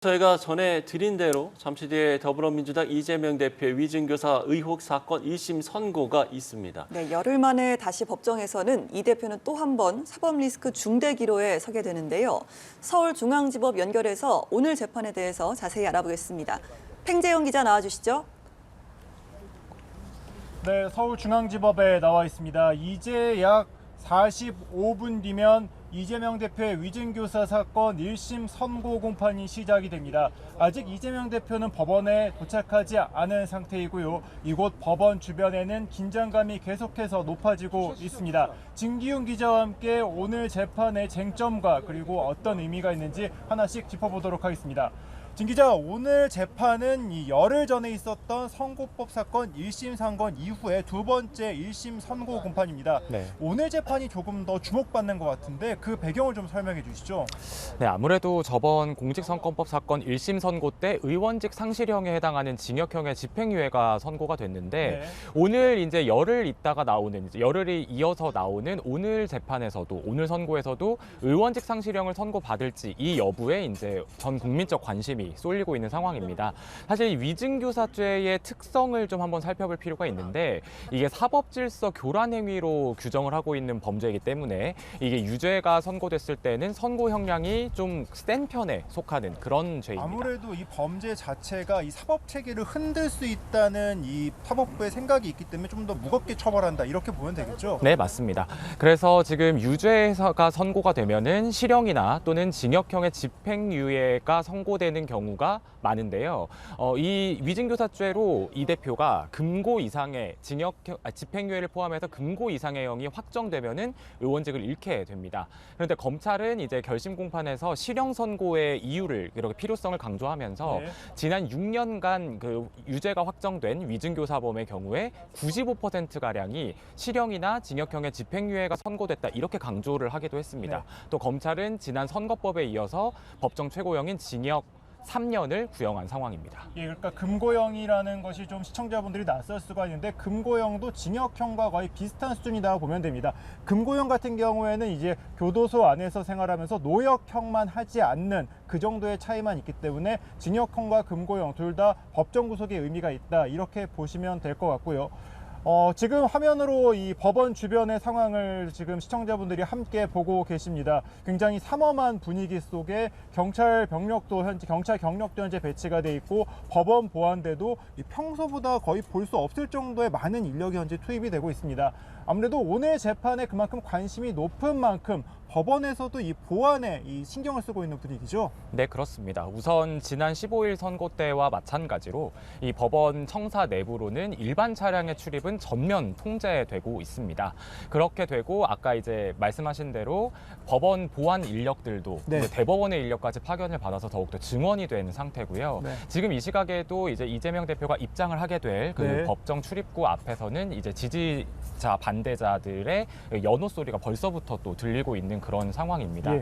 저희가 전해드린 대로 잠시 뒤에 더불어민주당 이재명 대표의 위증교사 의혹 사건 1심 선고가 있습니다. 네, 열흘 만에 다시 법정에서는 이 대표는 또 한 번 사법 리스크 중대 기로에 서게 되는데요. 서울중앙지법 연결해서 오늘 재판에 대해서 자세히 알아보겠습니다. 팽재영 기자 나와주시죠. 네, 서울중앙지법에 나와 있습니다. 이제 약 45분 뒤면 이재명 대표의 위증교사 사건 1심 선고 공판이 시작이 됩니다. 아직 이재명 대표는 법원에 도착하지 않은 상태이고요. 이곳 법원 주변에는 긴장감이 계속해서 높아지고 있습니다. 진기훈 기자와 함께 오늘 재판의 쟁점과 그리고 어떤 의미가 있는지 하나씩 짚어보도록 하겠습니다. 진 기자, 오늘 재판은 이 열흘 전에 있었던 선고법 사건 1심 상건 이후에 두 번째 1심 선고 공판입니다. 네. 오늘 재판이 조금 더 주목받는 것 같은데 그 배경을 좀 설명해 주시죠. 네, 아무래도 저번 공직선거법 사건 1심 선고 때 의원직 상실형에 해당하는 징역형의 집행유예가 선고가 됐는데 오늘 이제 열흘 있다가 나오는 이제 열흘이 이어서 나오는 오늘 재판에서도 오늘 선고에서도 의원직 상실형을 선고받을지 이 여부에 이제 전 국민적 관심이 쏠리고 있는 상황입니다. 사실 위증교사죄의 특성을 좀 한번 살펴볼 필요가 있는데 이게 사법질서 교란 행위로 규정을 하고 있는 범죄이기 때문에 이게 유죄가 선고됐을 때는 선고 형량이 좀 센 편에 속하는 그런 죄입니다. 아무래도 이 범죄 자체가 이 사법 체계를 흔들 수 있다는 이 사법부의 생각이 있기 때문에 좀 더 무겁게 처벌한다 이렇게 보면 되겠죠? 네, 맞습니다. 그래서 지금 유죄가 선고가 되면은 실형이나 또는 징역형의 집행유예가 선고되는 경우가 많은데요. 이 위증교사죄로 이 대표가 금고 이상의 집행유예를 포함해서 금고 이상의 형이 확정되면은 의원직을 잃게 됩니다. 그런데 검찰은 이제 결심 공판에서 실형 선고의 이유를 이렇게 필요성을 강조하면서 지난 6년간 그 유죄가 확정된 위증교사범의 경우에 95%가량이 실형이나 징역형의 집행유예가 선고됐다 이렇게 강조를 하기도 했습니다. 또 검찰은 지난 선거법에 이어서 법정 최고형인 징역 3년을 구형한 상황입니다. 예, 그러니까 금고형이라는 것이 좀 시청자분들이 낯설 수가 있는데 금고형도 징역형과 거의 비슷한 수준이다 보면 됩니다. 금고형 같은 경우에는 이제 교도소 안에서 생활하면서 노역형만 하지 않는 그 정도의 차이만 있기 때문에 징역형과 금고형 둘 다 법정 구속의 의미가 있다 이렇게 보시면 될 것 같고요. 지금 화면으로 이 법원 주변의 상황을 지금 시청자분들이 함께 보고 계십니다. 굉장히 삼엄한 분위기 속에 경찰 경력도 현재 배치가 돼 있고 법원 보안대도 평소보다 거의 볼 수 없을 정도의 많은 인력이 현재 투입이 되고 있습니다. 아무래도 오늘 재판에 그만큼 관심이 높은 만큼 법원에서도 이 보안에 신경을 쓰고 있는 분위기죠? 네, 그렇습니다. 우선 지난 15일 선고 때와 마찬가지로 이 법원 청사 내부로는 일반 차량의 출입은 전면 통제되고 있습니다. 그렇게 되고 아까 이제 말씀하신 대로 법원 보안 인력들도 대법원의 인력까지 파견을 받아서 더욱더 증원이 된 상태고요. 지금 이 시각에도 이제 이재명 대표가 입장을 하게 될 그 법정 출입구 앞에서는 이제 지지자 반대자들의 연호 소리가 벌써부터 또 들리고 있는 그런 상황입니다.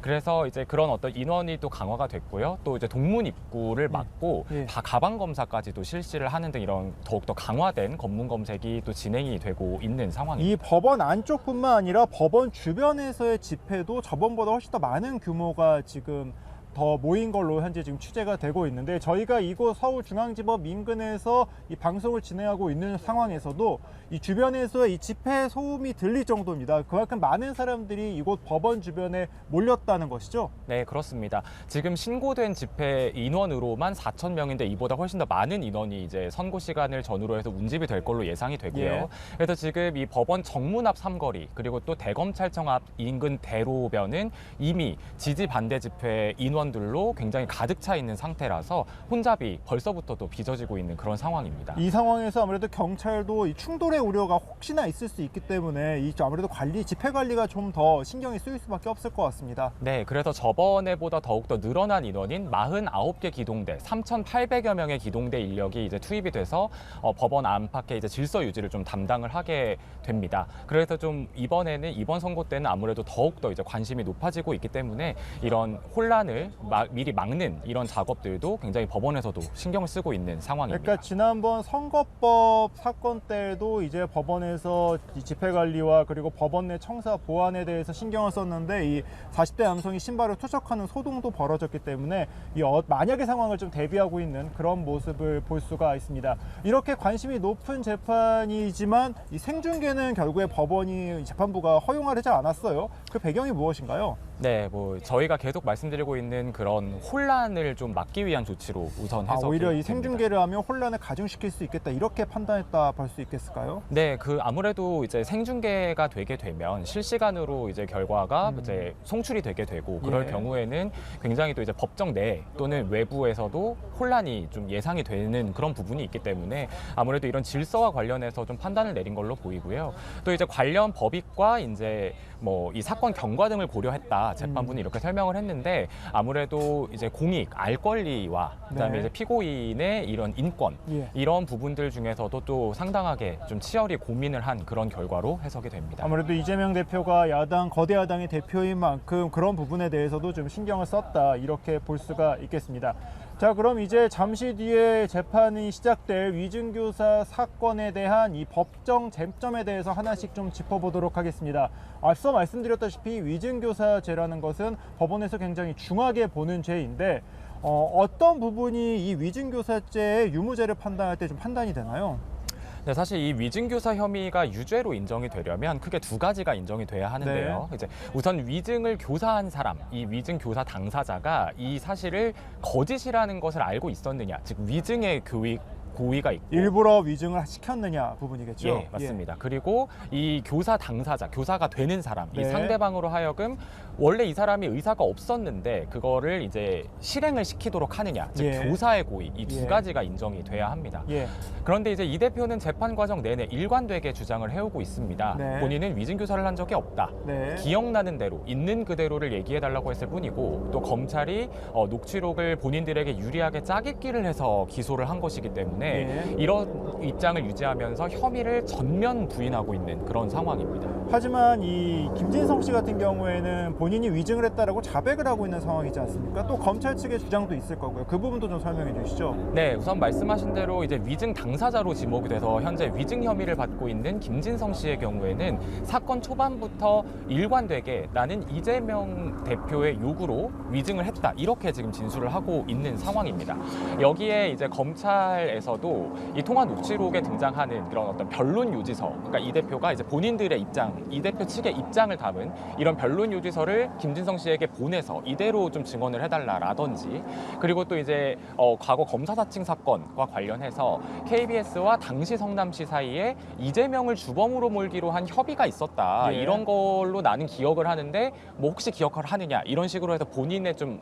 그래서 이제 그런 어떤 인원이 또 강화가 됐고요. 또 이제 동문 입구를 막고 다 가방 검사까지도 실시를 하는 등 이런 더욱더 강화된 검문 검색이 또 진행이 되고 있는 상황입니다. 이 법원 안쪽뿐만 아니라 법원 주변에서의 집회도 저번보다 훨씬 더 많은 규모가 지금 더 모인 걸로 현재 지금 취재가 되고 있는데 저희가 이곳 서울중앙지법 인근에서 이 방송을 진행하고 있는 상황에서도 이 주변에서 이 집회 소음이 들릴 정도입니다. 그만큼 많은 사람들이 이곳 법원 주변에 몰렸다는 것이죠? 네, 그렇습니다. 지금 신고된 집회 인원으로만 4,000명인데 이보다 훨씬 더 많은 인원이 이제 선고 시간을 전후로 해서 운집이 될 걸로 예상이 되고요. 그래서 지금 이 법원 정문 앞 삼거리 그리고 또 대검찰청 앞 인근 대로변은 이미 지지 반대 집회 인원들로 굉장히 가득 차 있는 상태라서 혼잡이 벌써부터 또 빚어지고 있는 그런 상황입니다. 이 상황에서 아무래도 경찰도 이 충돌의 우려가 혹시나 있을 수 있기 때문에 이 아무래도 집회 관리가 좀 더 신경이 쓰일 수밖에 없을 것 같습니다. 네, 그래서 저번에보다 더욱더 늘어난 인원인 49개 기동대, 3,800여 명의 기동대 인력이 이제 투입이 돼서 법원 안팎의 이제 질서 유지를 좀 담당을 하게 됩니다. 그래서 좀 이번 선고 때는 아무래도 더욱더 이제 관심이 높아지고 있기 때문에 이런 혼란을 것을 미리 막는 이런 작업들도 굉장히 법원에서도 신경을 쓰고 있는 상황입니다. 그러니까 지난번 선거법 사건 때에도 이제 법원에서 이 집회 관리와 그리고 법원 내 청사 보안에 대해서 신경을 썼는데 이 40대 남성이 신발을 투척하는 소동도 벌어졌기 때문에 만약의 상황을 좀 대비하고 있는 그런 모습을 볼 수가 있습니다. 이렇게 관심이 높은 재판이지만 이 생중계는 결국에 법원이 재판부가 허용하지 않았어요. 그 배경이 무엇인가요? 네, 저희가 계속 말씀드리고 있는 그런 혼란을 좀 막기 위한 조치로 우선 해석이 오히려 이 됩니다. 생중계를 하면 혼란을 가중시킬 수 있겠다 이렇게 판단했다 볼 수 있겠을까요? 네, 아무래도 이제 생중계가 되게 되면 실시간으로 이제 결과가 이제 송출이 되게 되고 그럴 예. 경우에는 굉장히 또 이제 법정 내 또는 외부에서도 혼란이 좀 예상이 되는 그런 부분이 있기 때문에 아무래도 이런 질서와 관련해서 좀 판단을 내린 걸로 보이고요. 또 이제 관련 법익과 이제 이 사건 경과 등을 고려했다 재판부는 이렇게 설명을 했는데 아무래도 이제 공익, 알 권리와 그다음에 네. 이제 피고인의 이런 인권 예. 이런 부분들 중에서도 또 상당하게 좀 치열히 고민을 한 그런 결과로 해석이 됩니다. 아무래도 이재명 대표가 거대 야당의 대표인 만큼 그런 부분에 대해서도 좀 신경을 썼다 이렇게 볼 수가 있겠습니다. 자, 그럼 이제 잠시 뒤에 재판이 시작될 위증교사 사건에 대한 이 법정 쟁점에 대해서 하나씩 좀 짚어보도록 하겠습니다. 앞서 말씀드렸다시피 위증교사죄라는 것은 법원에서 굉장히 중하게 보는 죄인데 어떤 부분이 이 위증교사죄의 유무죄를 판단할 때 좀 판단이 되나요? 네, 사실 이 위증교사 혐의가 유죄로 인정이 되려면 크게 두 가지가 인정이 돼야 하는데요. 이제 우선 위증을 교사한 사람, 이 위증 교사 당사자가 이 사실을 거짓이라는 것을 알고 있었느냐, 즉 위증의 고의가 있고 일부러 위증을 시켰느냐 부분이겠죠. 예, 맞습니다. 그리고 이 교사 당사자, 교사가 되는 사람, 네. 이 상대방으로 하여금 원래 이 사람이 의사가 없었는데 그거를 이제 실행을 시키도록 하느냐, 즉 예. 교사의 고의, 이 두 예. 가지가 인정이 돼야 합니다. 예. 그런데 이제 이 대표는 재판 과정 내내 일관되게 주장을 해오고 있습니다. 네. 본인은 위증교사를 한 적이 없다. 네. 기억나는 대로 있는 그대로를 얘기해달라고 했을 뿐이고 또 검찰이 녹취록을 본인들에게 유리하게 짜깁기를 해서 기소를 한 것이기 때문에 예. 이런 입장을 유지하면서 혐의를 전면 부인하고 있는 그런 상황입니다. 하지만 이 김진성 씨 같은 경우에는 본인이 위증을 했다라고 자백을 하고 있는 상황이지 않습니까? 또 검찰 측의 주장도 있을 거고요. 그 부분도 좀 설명해 주시죠. 네, 우선 말씀하신 대로 이제 위증 당사자로 지목이 돼서 현재 위증 혐의를 받고 있는 김진성 씨의 경우에는 사건 초반부터 일관되게 나는 이재명 대표의 요구로 위증을 했다 이렇게 지금 진술을 하고 있는 상황입니다. 여기에 이제 검찰에서도 이 통화 녹취록에 등장하는 그런 어떤 변론 요지서, 그러니까 이 대표가 이제 본인들의 입장, 이 대표 측의 입장을 담은 이런 변론 요지서를 김진성 씨에게 보내서 이대로 좀 증언을 해달라라든지, 그리고 또 이제 과거 검사 사칭 사건과 관련해서 KBS와 당시 성남시 사이에 이재명을 주범으로 몰기로 한 협의가 있었다. 예. 이런 걸로 나는 기억을 하는데 뭐 혹시 기억을 하느냐 이런 식으로 해서 본인의 좀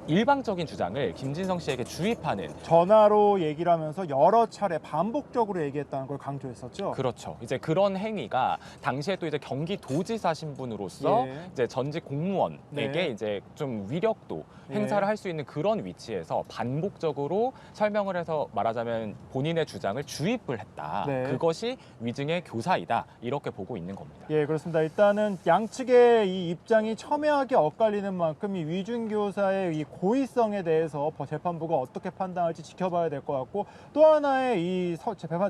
일방적인 주장을 김진성 씨에게 주입하는, 전화로 얘기를 하면서 여러 차례 반복적으로 얘기했다는 걸 강조했었죠. 그렇죠. 이제 그런 행위가 당시에 또 이제 경기도지사 신분으로서 예. 이제 전직 공무원에게 네. 이제 좀 위력도 예. 행사를 할 수 있는 그런 위치에서 반복적으로 설명을 해서 말하자면 본인의 주장을 주입을 했다. 네. 그것이 위증의 교사이다. 이렇게 보고 있는 겁니다. 예, 그렇습니다. 일단은 양측의 이 입장이 첨예하게 엇갈리는 만큼 이 위증교사의 이 고의성에 대해서 재판부가 어떻게 판단할지 지켜봐야 될 것 같고, 또 하나의 이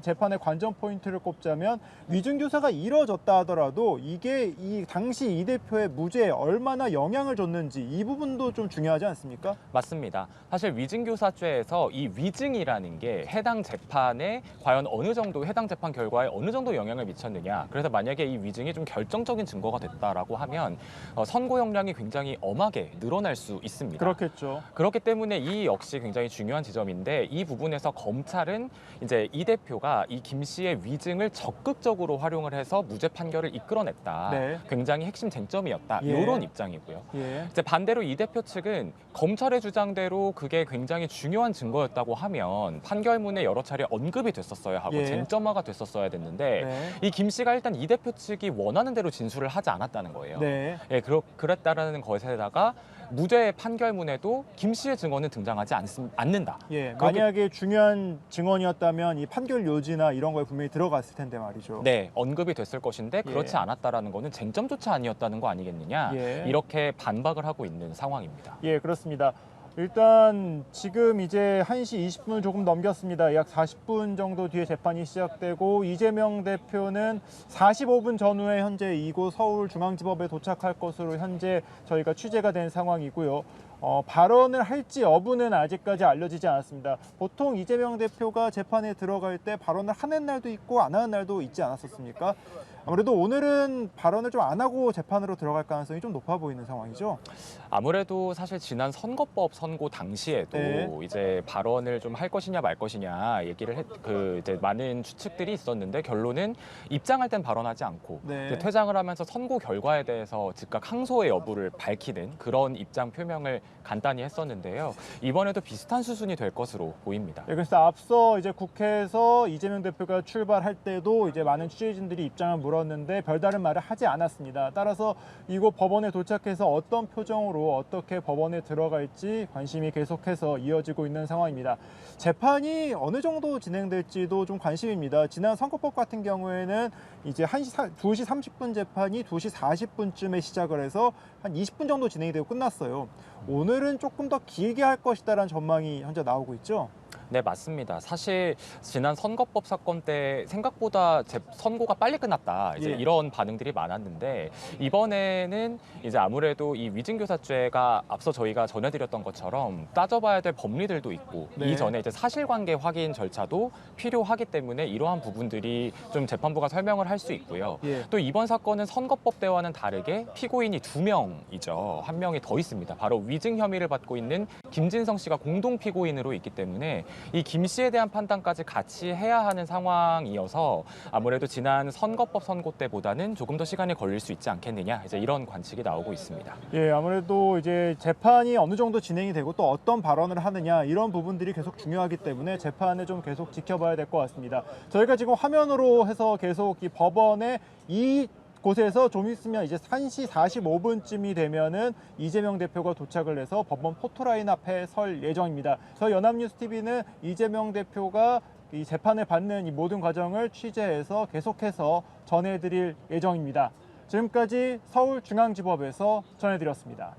재판의 관전 포인트를 꼽자면 위증교사가 이뤄졌다 하더라도 이게 이 당시 이 대표의 무죄에 얼마나 영향을 줬는지 이 부분도 좀 중요하지 않습니까? 맞습니다. 사실 위증교사죄에서 이 위증이라는 게 해당 재판에 과연 어느 정도, 해당 재판 결과에 어느 정도 영향을 미쳤느냐. 그래서 만약에 이 위증이 좀 결정적인 증거가 됐다라고 하면 선고 형량이 굉장히 엄하게 늘어날 수 있습니다. 그렇겠죠. 그렇기 때문에 이 역시 굉장히 중요한 지점인데, 이 부분에서 검찰은 이제 이 대표가 이 김 씨의 위증을 적극적으로 활용을 해서 무죄 판결을 이끌어냈다. 네. 굉장히 핵심 쟁점이었다. 예. 이런 입장이고요. 예. 이제 반대로 이 대표 측은 검찰의 주장대로 그게 굉장히 중요한 증거였다고 하면 판결문에 여러 차례 언급이 됐었어야 하고 예. 쟁점화가 됐었어야 됐는데 네. 이 김 씨가 일단 이 대표 측이 원하는 대로 진술을 하지 않았다는 거예요. 네. 예, 그랬다라는 것에다가 무죄 판결문에 하더라도 김 씨의 증언은 등장하지 않는다. 예, 그렇게- 만약에 중요한 증언이었다면 이 판결 요지나 이런 거에 분명히 들어갔을 텐데 말이죠. 네, 언급이 됐을 것인데 그렇지 예. 않았다라는 거는 쟁점조차 아니었다는 거 아니겠느냐. 예. 이렇게 반박을 하고 있는 상황입니다. 예, 그렇습니다. 일단 지금 이제 1시 20분을 조금 넘겼습니다. 약 40분 정도 뒤에 재판이 시작되고 이재명 대표는 45분 전후에 현재 이곳 서울중앙지법에 도착할 것으로 현재 저희가 취재가 된 상황이고요. 발언을 할지 여부는 아직까지 알려지지 않았습니다. 보통 이재명 대표가 재판에 들어갈 때 발언을 하는 날도 있고 안 하는 날도 있지 않았었습니까? 아무래도 오늘은 발언을 좀 안 하고 재판으로 들어갈 가능성이 좀 높아 보이는 상황이죠. 아무래도 사실 지난 선거법 선고 당시에도 네. 이제 발언을 좀 할 것이냐 말 것이냐 얘기를 이제 많은 추측들이 있었는데 결론은 입장할 땐 발언하지 않고 네. 이제 퇴장을 하면서 선고 결과에 대해서 즉각 항소의 여부를 밝히는 그런 입장 표명을 간단히 했었는데요. 이번에도 비슷한 수순이 될 것으로 보입니다. 예, 그래서 앞서 이제 국회에서 이재명 대표가 출발할 때도 이제 많은 취재진들이 입장을 물었는데 별다른 말을 하지 않았습니다. 따라서 이곳 법원에 도착해서 어떤 표정으로 어떻게 법원에 들어갈지 관심이 계속해서 이어지고 있는 상황입니다. 재판이 어느 정도 진행될지도 좀 관심입니다. 지난 선거법 같은 경우에는 이제 2시 30분 재판이 2시 40분쯤에 시작을 해서 한 20분 정도 진행이 되고 끝났어요. 오늘은 조금 더 길게 할 것이다라는 전망이 현재 나오고 있죠. 네, 맞습니다. 사실 지난 선거법 사건 때 생각보다 선고가 빨리 끝났다. 이제 예. 이런 반응들이 많았는데 이번에는 이제 아무래도 이 위증교사죄가 앞서 저희가 전해드렸던 것처럼 따져봐야 될 법리들도 있고 네. 이전에 이제 사실관계 확인 절차도 필요하기 때문에 이러한 부분들이 좀 재판부가 설명을 할 수 있고요. 예. 또 이번 사건은 선거법 때와는 다르게 피고인이 2명이죠. 한 명이 더 있습니다. 바로 위증 혐의를 받고 있는 김진성 씨가 공동 피고인으로 있기 때문에 이 김 씨에 대한 판단까지 같이 해야 하는 상황이어서 아무래도 지난 선거법 선고 때보다는 조금 더 시간이 걸릴 수 있지 않겠느냐 이제 이런 관측이 나오고 있습니다. 예, 아무래도 이제 재판이 어느 정도 진행이 되고 또 어떤 발언을 하느냐 이런 부분들이 계속 중요하기 때문에 재판을 좀 계속 지켜봐야 될 것 같습니다. 저희가 지금 화면으로 해서 계속 이 법원의 이 곳에서 좀 있으면 이제 1시 45분쯤이 되면은 이재명 대표가 도착을 해서 법원 포토라인 앞에 설 예정입니다. 저희 연합뉴스 TV는 이재명 대표가 이 재판을 받는 이 모든 과정을 취재해서 계속해서 전해드릴 예정입니다. 지금까지 서울중앙지법에서 전해드렸습니다.